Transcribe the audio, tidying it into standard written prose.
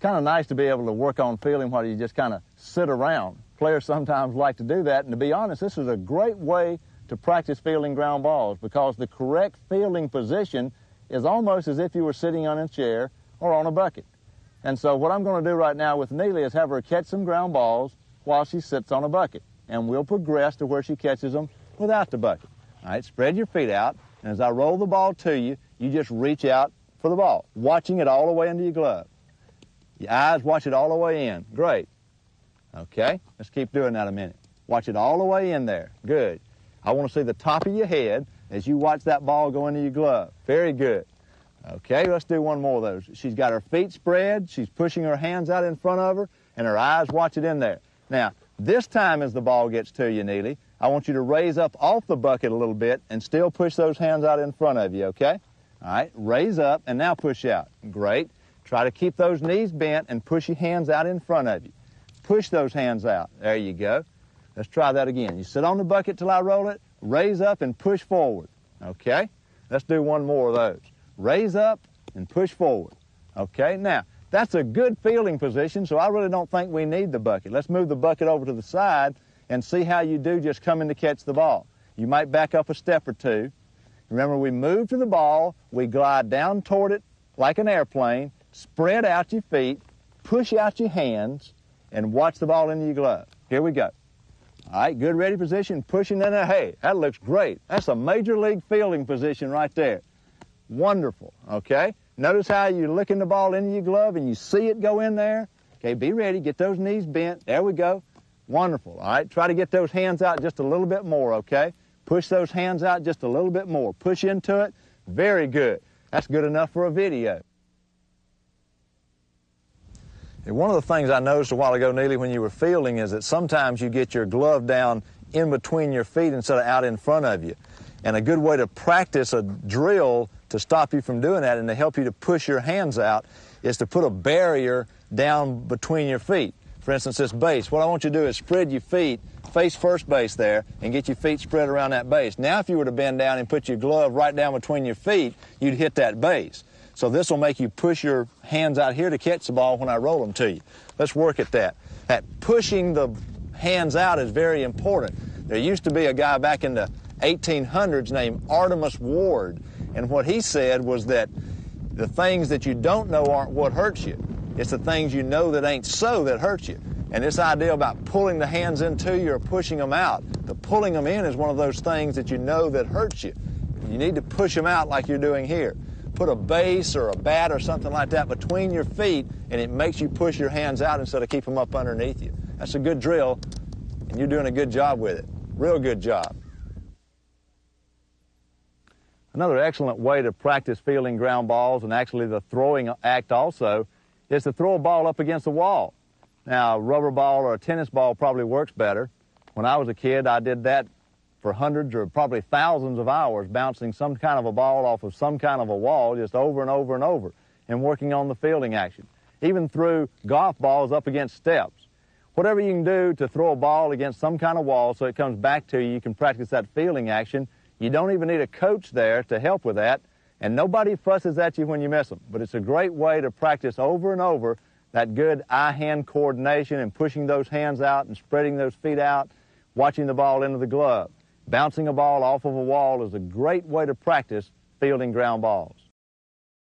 kind of nice to be able to work on fielding while you just kind of sit around. Players sometimes like to do that, and to be honest, this is a great way to practice fielding ground balls because the correct fielding position is almost as if you were sitting on a chair or on a bucket. And so what I'm going to do right now with Neely is have her catch some ground balls while she sits on a bucket, and we'll progress to where she catches them without the bucket. All right, spread your feet out, and as I roll the ball to you, you just reach out for the ball, watching it all the way into your glove. Your eyes watch it all the way in. Great. Okay, let's keep doing that a minute. Watch it all the way in there. Good. I want to see the top of your head as you watch that ball go into your glove. Very good. Okay, let's do one more of those. She's got her feet spread, she's pushing her hands out in front of her, and her eyes watch it in there. Now, this time as the ball gets to you, Neely, I want you to raise up off the bucket a little bit and still push those hands out in front of you, okay? All right, raise up and now push out. Great. Try to keep those knees bent and push your hands out in front of you. Push those hands out. There you go. Let's try that again. You sit on the bucket till I roll it, raise up and push forward, okay? Let's do one more of those. Raise up and push forward, okay? Now, that's a good fielding position, so I really don't think we need the bucket. Let's move the bucket over to the side and see how you do just coming to catch the ball. You might back up a step or two. Remember, we move to the ball, we glide down toward it like an airplane, spread out your feet, push out your hands, and watch the ball into your glove. Here we go. All right, good ready position, pushing in there. Hey, that looks great. That's a major league fielding position right there. Wonderful, okay? Notice how you're licking the ball into your glove and you see it go in there. Okay, be ready, get those knees bent. There we go. Wonderful, all right? Try to get those hands out just a little bit more, okay? Push those hands out just a little bit more. Push into it. Very good. That's good enough for a video. And one of the things I noticed a while ago, Neely, when you were fielding is that sometimes you get your glove down in between your feet instead of out in front of you. And a good way to practice a drill to stop you from doing that and to help you to push your hands out is to put a barrier down between your feet. For instance, this base. What I want you to do is spread your feet, face first base there, and get your feet spread around that base. Now if you were to bend down and put your glove right down between your feet, you'd hit that base. So this will make you push your hands out here to catch the ball when I roll them to you. Let's work at that. That pushing the hands out is very important. There used to be a guy back in the 1800s named Artemus Ward, and what he said was that the things that you don't know aren't what hurts you. It's the things you know that ain't so that hurt you. And this idea about pulling the hands into you or pushing them out, the pulling them in is one of those things that you know that hurts you. You need to push them out like you're doing here. Put a base or a bat or something like that between your feet, and it makes you push your hands out instead of keep them up underneath you. That's a good drill, and you're doing a good job with it. Real good job. Another excellent way to practice fielding ground balls, and actually the throwing act also, is to throw a ball up against the wall. Now, a rubber ball or a tennis ball probably works better. When I was a kid, I did that for hundreds or probably thousands of hours, bouncing some kind of a ball off of some kind of a wall just over and over and over and working on the fielding action. Even threw golf balls up against steps. Whatever you can do to throw a ball against some kind of wall so it comes back to you, you can practice that fielding action. You don't even need a coach there to help with that, and nobody fusses at you when you miss them. But it's a great way to practice over and over that good eye-hand coordination and pushing those hands out and spreading those feet out, watching the ball into the glove. Bouncing a ball off of a wall is a great way to practice fielding ground balls.